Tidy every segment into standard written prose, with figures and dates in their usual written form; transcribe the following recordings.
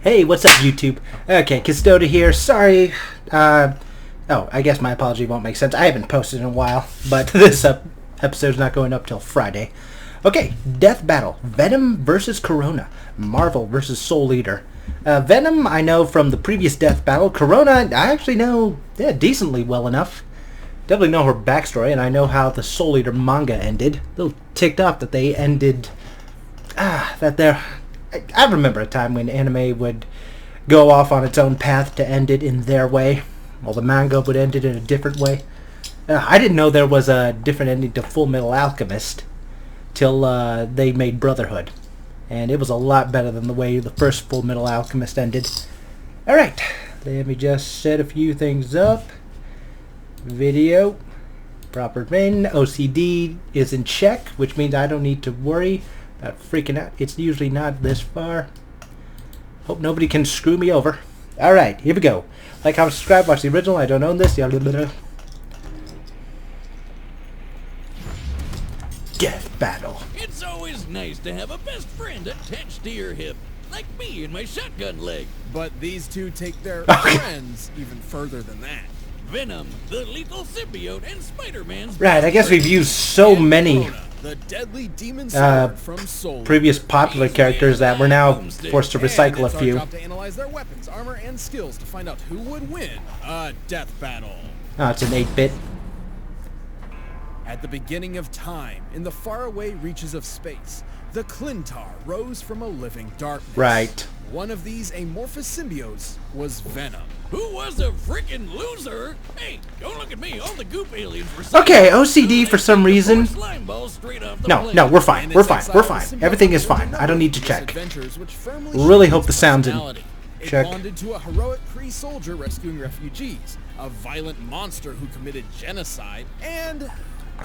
Hey, what's up, YouTube? Okay, Kisdota here. Sorry. I guess my apology won't make sense. I haven't posted in a while, but this episode's not going up till Friday. Okay, Death Battle. Venom versus Crona. Marvel versus Soul Eater. Venom, I know from the previous Death Battle. Crona, I actually know decently well enough. Definitely know her backstory, and I know how the Soul Eater manga ended. A little ticked off that they ended... I remember a time when anime would go off on its own path to end it in their way, while the manga would end it in a different way. I didn't know there was a different ending to Full Metal Alchemist till they made Brotherhood, and it was a lot better than the way the first Full Metal Alchemist ended. Alright, let me just set a few things up. Video, proper vein, OCD is in check, which means I don't need to worry about freaking out. It's usually not this far. Hope nobody can screw me over. Alright, here we go. Like, comment, subscribe, watch the original. I don't own this. Death Battle. It's always nice to have a best friend attached to your hip, like me and my shotgun leg. But these two take their friends even further than that. Venom, the lethal symbiote, and Spider-Man's... Right, I guess we've used so many Crona, the deadly demon sword from Soul previous popular characters that we're now forced to recycle a it's few. our job to analyze their weapons, armor, and skills to find out who would win a death battle. Oh, it's an 8-bit. At the beginning of time, in the faraway reaches of space, the Clintar rose from a living darkness. Right. One of these amorphous symbiotes was Venom. Who was a freaking loser? Hey, don't look at me. All the goop aliens were... Okay, OCD for some reason. Slime balls straight off the No, plane. we're fine. We're fine. We're fine. Everything is fine. I don't need to check. Really hope the sound's in check. It bonded to a heroic Kree soldier rescuing refugees, a violent monster who committed genocide, and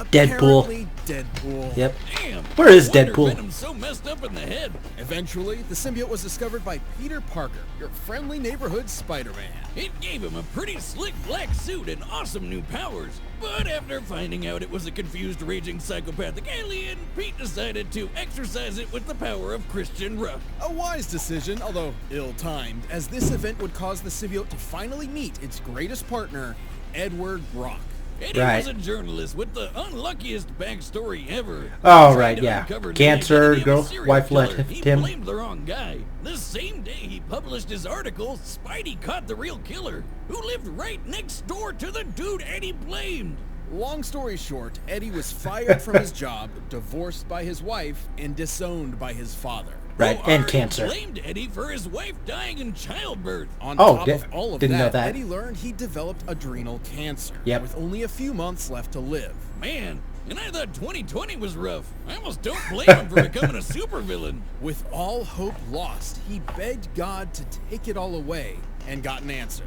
Deadpool. apparently Deadpool. Yep. Damn, Where is no wonder Deadpool? Venom's so messed up in the head. Eventually, the symbiote was discovered by Peter Parker, your friendly neighborhood Spider-Man. It gave him a pretty slick black suit and awesome new powers. But after finding out it was a confused, raging, psychopathic alien, Pete decided to exercise it with the power of Christian Rock. A wise decision, although ill-timed, as this event would cause the symbiote to finally meet its greatest partner, Edward Brock. Eddie Right. was a journalist with the unluckiest backstory ever. Oh, Trying right, to yeah. uncover the Cancer, identity of a girl, serial wife killer. left He him. blamed the wrong guy. The same day he published his article, Spidey caught the real killer, who lived right next door to the dude Eddie blamed. Long story short, Eddie was fired from his job, divorced by his wife, and disowned by his father. Right, Who and already cancer. blamed Eddie for his wife dying in childbirth. On Oh, top of all of didn't know that, that. Eddie learned he developed adrenal cancer, Yep. with only a few months left to live. Man, and I thought 2020 was rough. I almost don't blame him for becoming a supervillain. With all hope lost, he begged God to take it all away, and got an answer.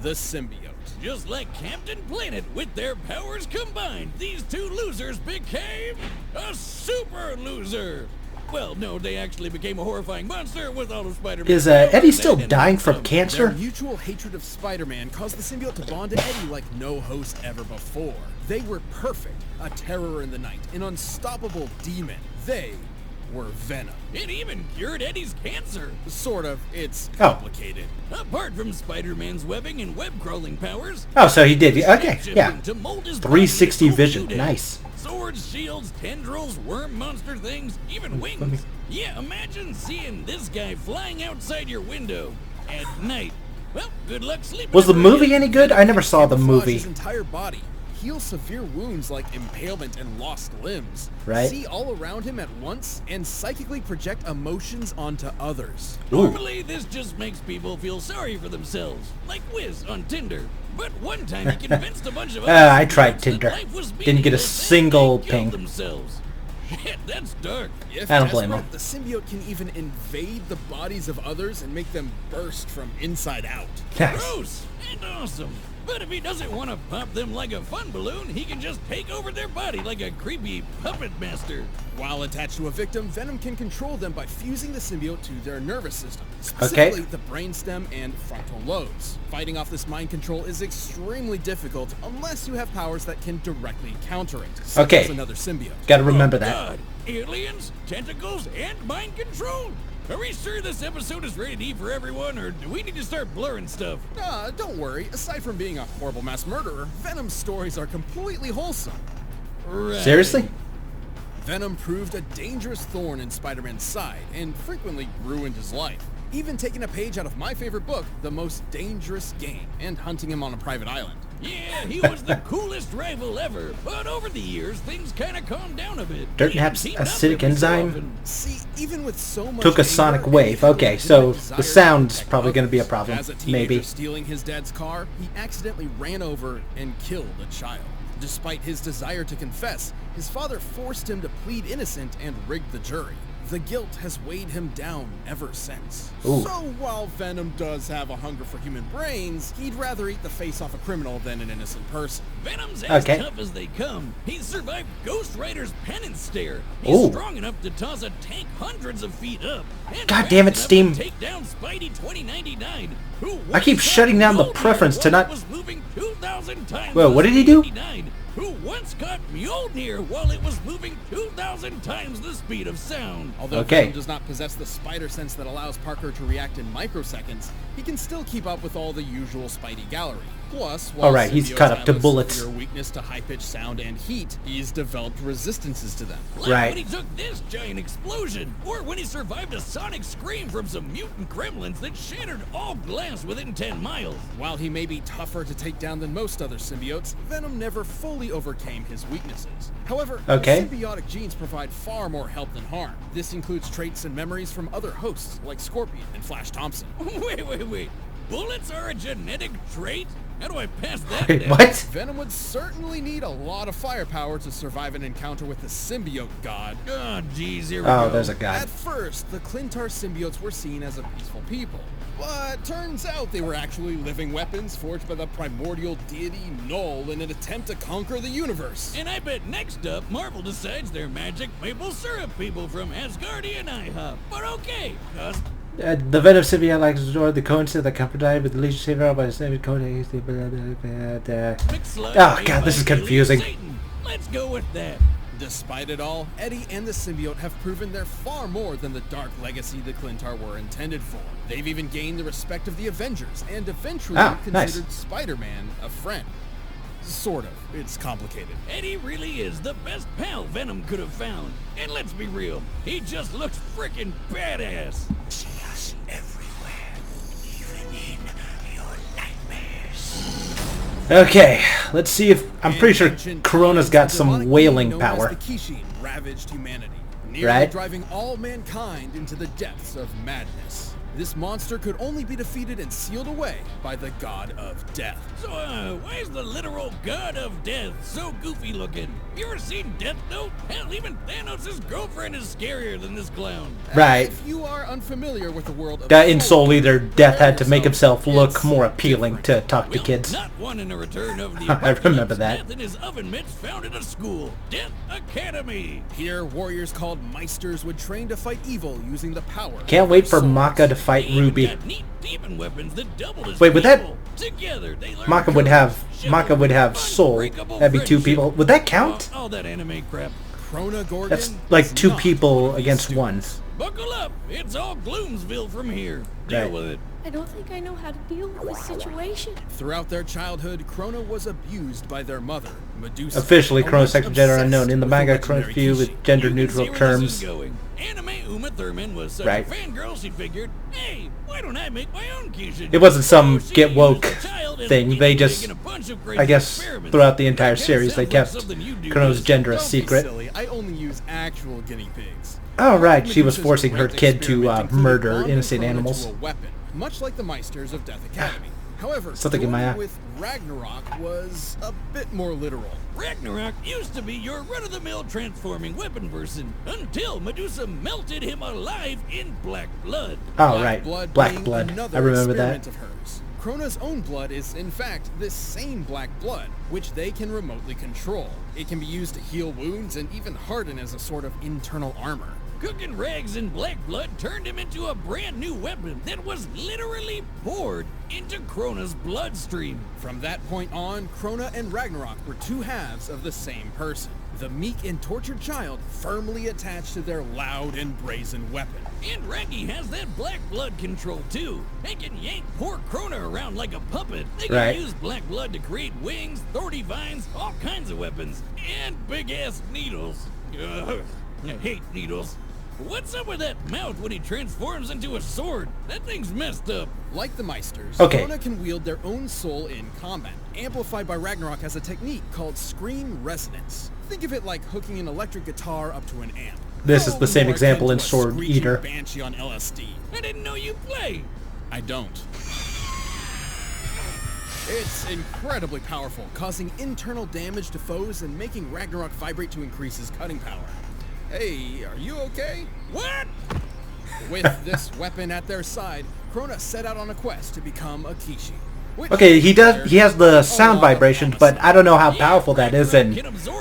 The symbiote. Just like Captain Planet, with their powers combined, these two losers became a super loser. Well, no, they actually became a horrifying monster with all of Spider-Man. Is Eddie still dying from Their cancer? mutual hatred of Spider-Man caused the symbiote to bond to Eddie like no host ever before. They were perfect, a terror in the night, an unstoppable demon. They were Venom. It even cured Eddie's cancer. Sort of, it's Oh. complicated. Apart from Spider-Man's webbing and web-crawling powers, Oh, so he did. Okay, yeah. to mold his 360 body to vision. suit it. Nice. Swords, shields, tendrils, worm monster things, even wings. Yeah, imagine seeing this guy flying outside your window at night. Well, good luck sleeping. Was the ever movie again. any good? I never saw the Camouflage movie. His entire body. Heal severe wounds like impalement and lost limbs. Right. See all around him at once and psychically project emotions onto others. Ooh. Normally, this just makes people feel sorry for themselves, like Wiz on Tinder. But one time he convinced a bunch of I tried that Tinder. life was Didn't get a meaningless and single they ping. killed themselves. Shit, that's dark. If I don't blame desperate, him. the symbiote can even invade the bodies of others and make them burst from inside out. Gross and awesome. But if he doesn't want to pop them like a fun balloon, he can just take over their body like a creepy puppet master. While attached to a victim, Venom can control them by fusing the symbiote to their nervous system, specifically the brainstem and frontal lobes. Fighting off this mind control is extremely difficult unless you have powers that can directly counter it, such Okay. as another symbiote. Gotta remember Oh, that. God. aliens, tentacles, and mind control. Are we sure this episode is rated for everyone, or do we need to start blurring stuff? Don't worry. Aside from being a horrible mass murderer, Venom's stories are completely wholesome. Right. Seriously? Venom proved a dangerous thorn in Spider-Man's side and frequently ruined his life. Even taking a page out of my favorite book, The Most Dangerous Game, and hunting him on a private island. Yeah, he was the coolest rival ever, but over the years, things kind of calmed down a bit. Dirt He Nap's teamed up acidic every so enzyme? often. See, even with so much Took a anger sonic and wave. hatred, Okay, he so didn't the desire sound's to protect probably going to be a others. problem. As a teenager Maybe. stealing his dad's car, he accidentally ran over and killed a child. Despite his desire to confess, his father forced him to plead innocent and rigged the jury. The guilt has weighed him down ever since. Ooh. So while Venom does have a hunger for human brains, he'd rather eat the face off a criminal than an innocent person. Venom's as Okay. tough as they come. He's survived Ghost Rider's penance stare. He's Ooh. strong enough to toss a tank hundreds of feet up. And God damn it, fast enough Steam. to take down Spidey 2099, who I keep once shutting caught down the Mjolnir preference to while not- it was moving 2,000 times. Whoa, what did he do? 2099, who once caught Mjolnir while it was moving 2,000 times the speed of sound. Although Okay. Venom does not possess the spider sense that allows Parker to react in microseconds, he can still keep up with all the usual Spidey gallery. Plus, while Alright, he's symbiotes cut up have to a bullets. severe weakness to high-pitched sound and heat, he's developed resistances to them. Like Right. when he took this giant explosion, or when he survived a sonic scream from some mutant gremlins that shattered all glass within 10 miles. While he may be tougher to take down than most other symbiotes, Venom never fully overcame his weaknesses. However, Okay. his symbiotic genes provide far more help than harm. This includes traits and memories from other hosts like Scorpion and Flash Thompson. Wait. Bullets are a genetic trait? How do I pass that Wait, down? what? Venom would certainly need a lot of firepower to survive an encounter with the symbiote god. Oh, jeez, here we go. Oh, there's a guy. At first, the Clintar symbiotes were seen as a peaceful people. But turns out they were actually living weapons forged by the primordial deity Null in an attempt to conquer the universe. And I bet next up, Marvel decides they're magic maple syrup people from Asgardian IHOP. But okay, 'cause The Venom symbiote likes to store the coincidence that comforted with the Legion Savior by the same codex. McSlug Oh, made God, by this is alien confusing. Satan. Let's go with that. Despite it all, Eddie and the symbiote have proven they're far more than the dark legacy the Clintar were intended for. They've even gained the respect of the Avengers and eventually Ah, nice. considered Spider-Man a friend. Sort of. It's complicated. Eddie really is the best pal Venom could have found. And let's be real, he just looks frickin' badass. See us everywhere, even in your nightmares. Okay, let's see if... I'm pretty sure Ancient Corona's times, got the some demonic wailing being known as power. The Kishin ravaged humanity, nearly Right. driving all mankind into the depths of madness. This monster could only be defeated and sealed away by the god of death. So, why is the literal god of death so goofy looking? You ever seen Death Note? Hell, even Thanos' girlfriend is scarier than this clown. Right. If you are unfamiliar with the world of That in Soul Eater, Death had to make himself look It's more appealing to different. talk to Well, kids. not wanting a return of the I remember apocalypse, that. Death and his oven mitts founded a school, Death Academy. Here, warriors called Meisters would train to fight evil using the power. Can't of wait their for souls. Maka to fight They even Ruby. got neat demon weapons that doubled as Wait, would that- people. Together, they learned Maka would have courage, Soul. unbreakable That'd be two friendship. people. Would that count? All that anime crap. Crona Gorgon That's like is two not people one of these against one. students. Buckle up, it's all Gloomsville from here. Deal Right. with it. I don't think I know how to deal with this situation. Throughout their childhood, Crona was abused by their mother, Medusa. Officially, almost Crona's sex gender obsessed unknown. In the with manga, legendary Crona's view Kishi. with gender-neutral You can see where this terms. is going. Anime Uma Thurman was such Right. a fangirl she figured, hey, why don't I make my own Kishin? It wasn't some So she get used woke a child and thing. guinea They pig just, and a bunch of crazy I guess, experiments. throughout the entire That kinda series, they sounds like kept something you do, Crona's Liz. gender a Don't be secret. silly. I only use actual guinea pigs. Oh, right. She was Medusa's forcing her great kid to experiment included murder bonding innocent Crona animals. to a weapon, much like the Meisters of Death Academy. However, Something in my joining eye. with Ragnarok was a bit more literal. Ragnarok used to be your run-of-the-mill transforming weapon person until Medusa melted him alive in black blood. Oh, right. Black being blood. another I remember experiment that. of hers. Crona's own blood is, in fact, this same black blood, which they can remotely control. It can be used to heal wounds and even harden as a sort of internal armor. Cooking rags in black blood turned him into a brand new weapon that was literally poured into Crona's bloodstream. From that point on, Crona and Ragnarok were two halves of the same person. the meek and tortured child firmly attached to their loud and brazen weapon. And Raggy has that black blood control too. They can yank poor Crona around like a puppet. They can use black blood to create wings, thorny vines, all kinds of weapons, and big-ass needles. Ugh, I hate needles. What's up with that mouth when he transforms into a sword? That thing's messed up. Like the Meisters, Okay. Crona can wield their own soul in combat. Amplified by Ragnarok has a technique called scream resonance. Think of it like hooking an electric guitar up to an amp. This is the same more example akin in to a Sword screeching Eater. Banshee on LSD. I didn't know you play. I don't. It's incredibly powerful, causing internal damage to foes and making Ragnarok vibrate to increase his cutting power. Hey, are you okay? What? With this weapon at their side, Crona set out on a quest to become a Kishi. which Okay, he has the requires sound a lot of vibrations, promise. but I don't know how powerful that is, and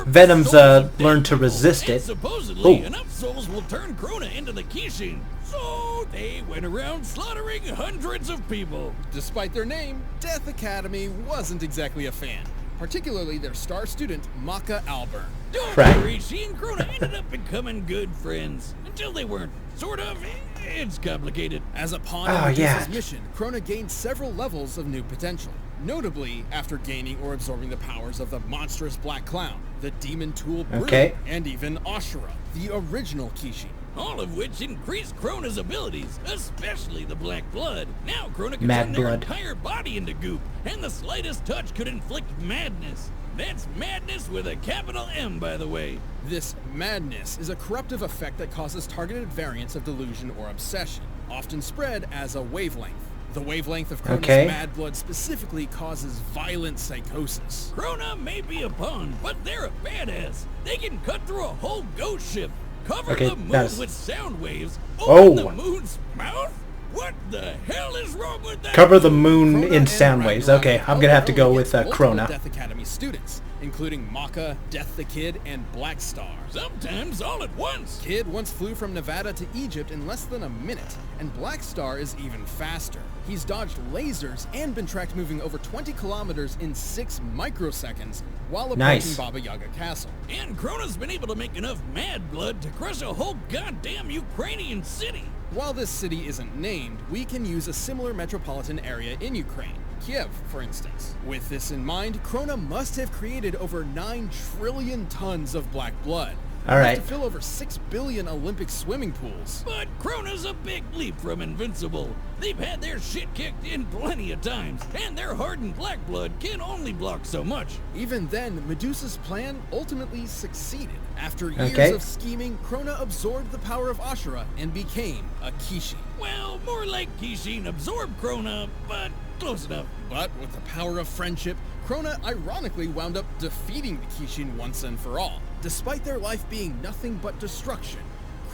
Venom's learned to resist And it. supposedly, Ooh. enough souls will turn Crona into the Kishin. So they went around slaughtering hundreds of people. Despite their name, Death Academy wasn't exactly a fan, particularly their star student, Maka Alburn. Don't Right. worry, she and Crona ended up becoming good friends. Until they weren't. Sort of. It's complicated. As a pawn Oh, in yeah. Medusa's mission, Crona gained several levels of new potential, notably after gaining or absorbing the powers of the monstrous Black Clown, the demon tool Brood, Okay. and even Ashura, the original Kishin. All of which increased Crona's abilities, especially the black blood. Now Crona can Mad turn their blood. entire body into goop, and the slightest touch could inflict madness. That's madness with a capital M, by the way. This madness is a corruptive effect that causes targeted variants of delusion or obsession, often spread as a wavelength. The wavelength of Crona's Okay. mad blood specifically causes violent psychosis. Crona may be a pawn, but they're a badass. They can cut through a whole ghost ship, cover Okay, the moon that's- with sound waves, Oh. open the moon's mouth? What the hell is wrong with that? Cover the moon Crona in and sound waves. Ragnarok Okay, I'm held gonna have to their go own with against multiple Crona. Death Academy students, including Maka, Death the Kid, and Black Star. Sometimes all at once. Kid once flew from Nevada to Egypt in less than a minute, and Black Star is even faster. He's dodged lasers and been tracked moving over 20 kilometers in 6 microseconds while approaching Nice. Baba Yaga Castle. And Crona's been able to make enough mad blood to crush a whole goddamn Ukrainian city. While this city isn't named, we can use a similar metropolitan area in Ukraine, Kiev, for instance. With this in mind, Crona must have created over 9 trillion tons of black blood. All enough right. to fill over 6 billion Olympic swimming pools. But Crona's a big leap from invincible. They've had their shit kicked in plenty of times, and their hardened black blood can only block so much. Even then, Medusa's plan ultimately succeeded. After years Okay. of scheming, Crona absorbed the power of Ashura and became a Kishi. Well, more like Kishin absorbed Crona, but close enough. But with the power of friendship, Crona ironically wound up defeating the Kishin once and for all. Despite their life being nothing but destruction,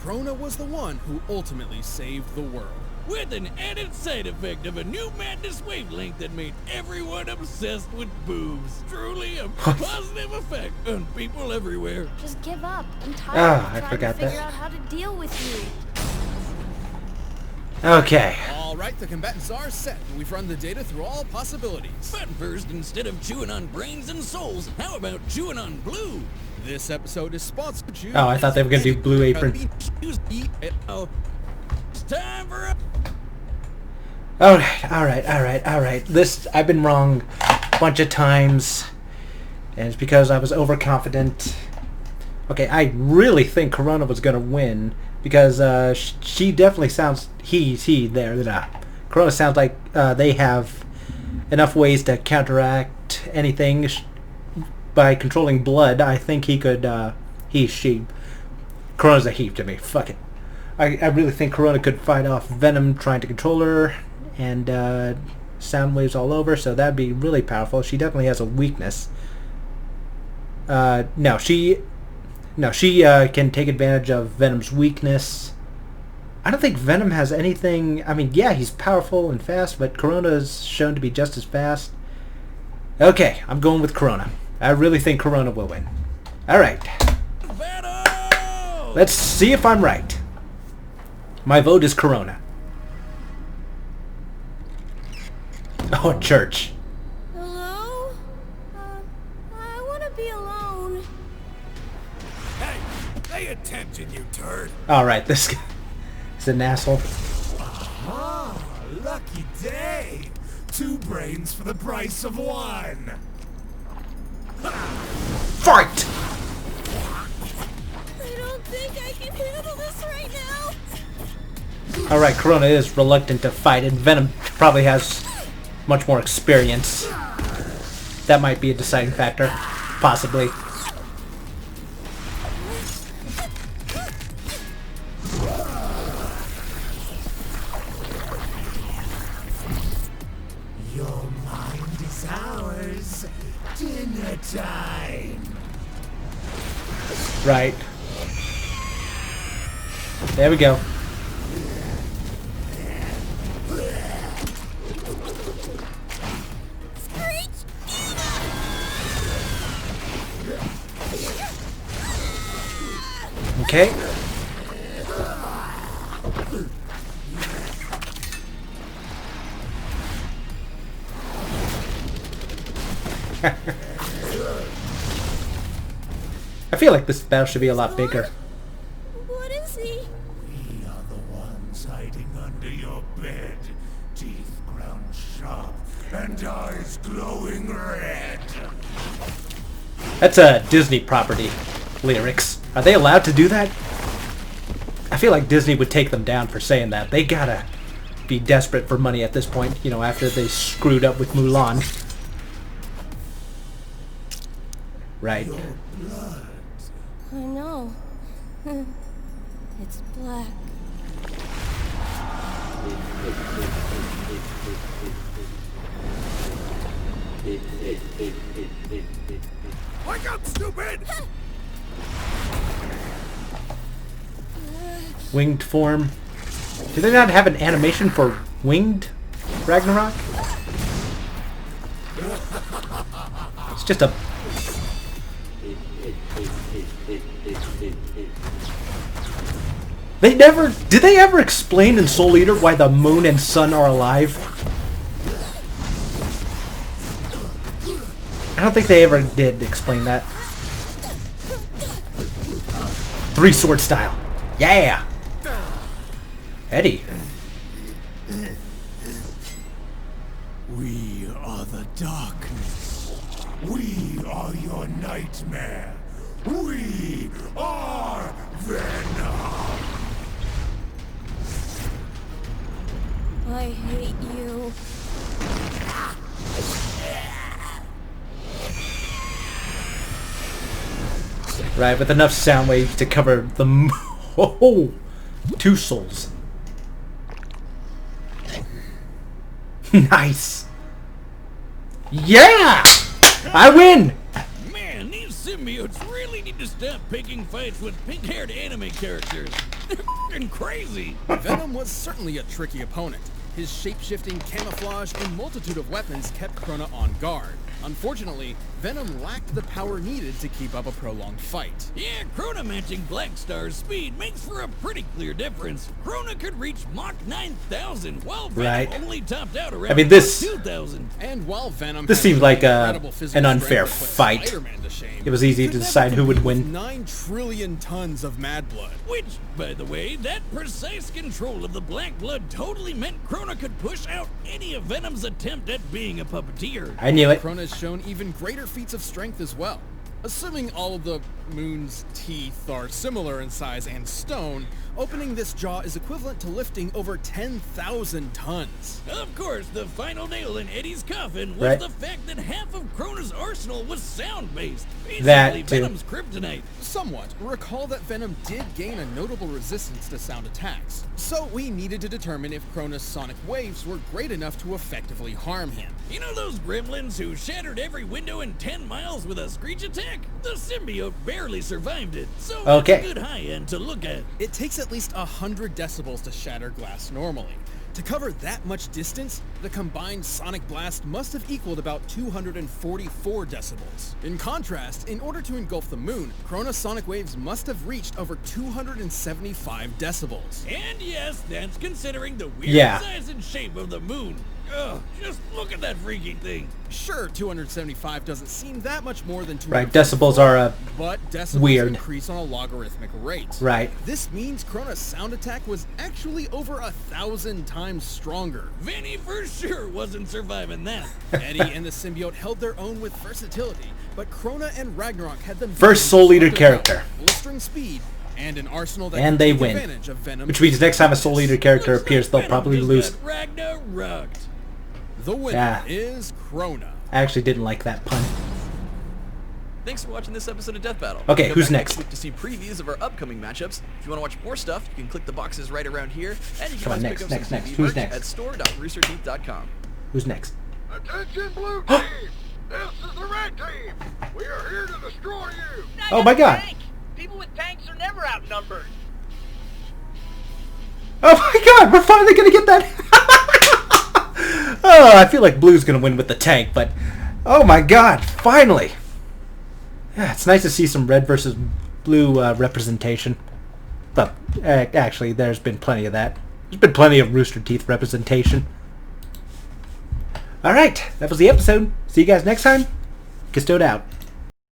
Crona was the one who ultimately saved the world. With an added side effect of a new madness wavelength that made everyone obsessed with boobs. Truly a positive effect on people everywhere. Just give up. I'm tired Ah, of I trying forgot to figure that. out how to deal with you. Okay. All right, the combatants are set. We've run the data through all possibilities. But first, instead of chewing on brains and souls, how about chewing on blue? This episode is sponsored to Oh, I thought they were gonna do Blue Apron. It's time for a... All right. This, I've been wrong a bunch of times, and it's because I was overconfident. Okay, I really think Crona was gonna win because she definitely sounds Crona sounds like they have enough ways to counteract anything by controlling blood. I think he could. Corona's a he to me. Fuck it. I really think Crona could fight off Venom trying to control her, and sound waves all over, so that'd be really powerful. She definitely has a weakness. No, she can take advantage of Venom's weakness. I don't think Venom has anything. I mean, yeah, he's powerful and fast, but Corona's shown to be just as fast. Okay, I'm going with Crona. I really think Crona will win. All right, Battle! let's see if I'm right. My vote is Crona. Oh, church. Hello? I want to be alone. Alright, this guy is an asshole. Ah, lucky day. 2 brains for the price of 1. Fight! I don't think I can handle this right now. Alright, Crona is reluctant to fight, and Venom probably has much more experience. That might be a deciding factor. Possibly. Your mind is ours. Dinner time. Right. There we go. Okay. I feel like this battle should be a lot bigger. What is he? We are the ones hiding under your bed. Teeth ground sharp and eyes glowing red. That's a Disney property lyrics. Are they allowed to do that? I feel like Disney would take them down for saying that. They gotta be desperate for money at this point, you know, after they screwed up with Mulan. Right. I know. It's black. Wake up, stupid! Winged form. Do they not have an animation for winged Ragnarok? It's just a... They never... Did they ever explain in Soul Eater why the moon and sun are alive? I don't think they ever did explain that. 3-sword style. Yeah! Eddie. We are the darkness. We are your nightmare. We are Venom. I hate you. Right, with enough sound waves to cover the... Oh! 2 souls. Nice! Yeah! I win! Man, these symbiotes really need to stop picking fights with pink-haired anime characters. They're f***ing crazy. Venom was certainly a tricky opponent. His shape-shifting camouflage and multitude of weapons kept Crona on guard. Unfortunately, Venom lacked the power needed to keep up a prolonged fight. Yeah, Crona matching Black Star's speed makes for a pretty clear difference. Crona could reach Mach 9000, while Venom Right. only topped out around I mean, this- Mach 2000. And while Venom This had seemed like incredible physical an unfair strength that put fight. Spider-Man to shame, It was easy he to could never decide who would compete with win. 9 trillion tons of mad blood. Which, by the way, that precise control of the black blood totally meant Crona could push out any of Venom's attempt at being a puppeteer. I knew it. Crona's shown even greater feats of strength as well. Assuming all of the moon's teeth are similar in size and stone, opening this jaw is equivalent to lifting over 10,000 tons. Of course, the final nail in Eddie's coffin was Right. the fact that half of Crona's arsenal was sound-based. That Basically, too. Venom's kryptonite. Somewhat. Recall that Venom did gain a notable resistance to sound attacks, so we needed to determine if Crona's sonic waves were great enough to effectively harm him. You know those gremlins who shattered every window in 10 miles with a screech attack? The symbiote barely survived it, so Okay. it's a good high end to look at. It takes at least 100 decibels to shatter glass normally. To cover that much distance, the combined sonic blast must have equaled about 244 decibels. In contrast, in order to engulf the moon, Crona's sonic waves must have reached over 275 decibels. And yes, that's considering the weird Yeah. size and shape of the moon. Ugh, just look at that freaking thing. Sure, 275 doesn't seem that much more than 200. Right, decibels are but decibels weird. increase on a logarithmic rate. Right. This means Crona's sound attack was actually over 1,000 times stronger. Vinny for sure wasn't surviving that. Eddie and the symbiote held their own with versatility, but Crona and Ragnarok had them First Soul Eater character. Blistering speed, and an arsenal that And could they take win. advantage of Venom. Which means next time a Soul Eater character appears, they'll Venom probably just lose. got Ragnaroked. The winner Yeah. is Crona. I actually didn't like that pun. Thanks for watching this episode of Death Battle. Okay, Go who's back next? week to see previews of our upcoming matchups. If you want to watch more stuff, you can click the boxes right around here, and you can Come on, always next, pick up next, some next. TV Who's merch next? at store.roosterteeth.com. Who's next? Attention, blue team! This is the red team! We are here to destroy you! Oh my god! People with tanks are never outnumbered. Oh my god, we're finally gonna get that! Oh, I feel like Blue's gonna win with the tank, but... Oh my god, finally! Yeah, it's nice to see some red versus blue representation. But, actually, there's been plenty of that. There's been plenty of Rooster Teeth representation. Alright, that was the episode. See you guys next time. Kisdota out.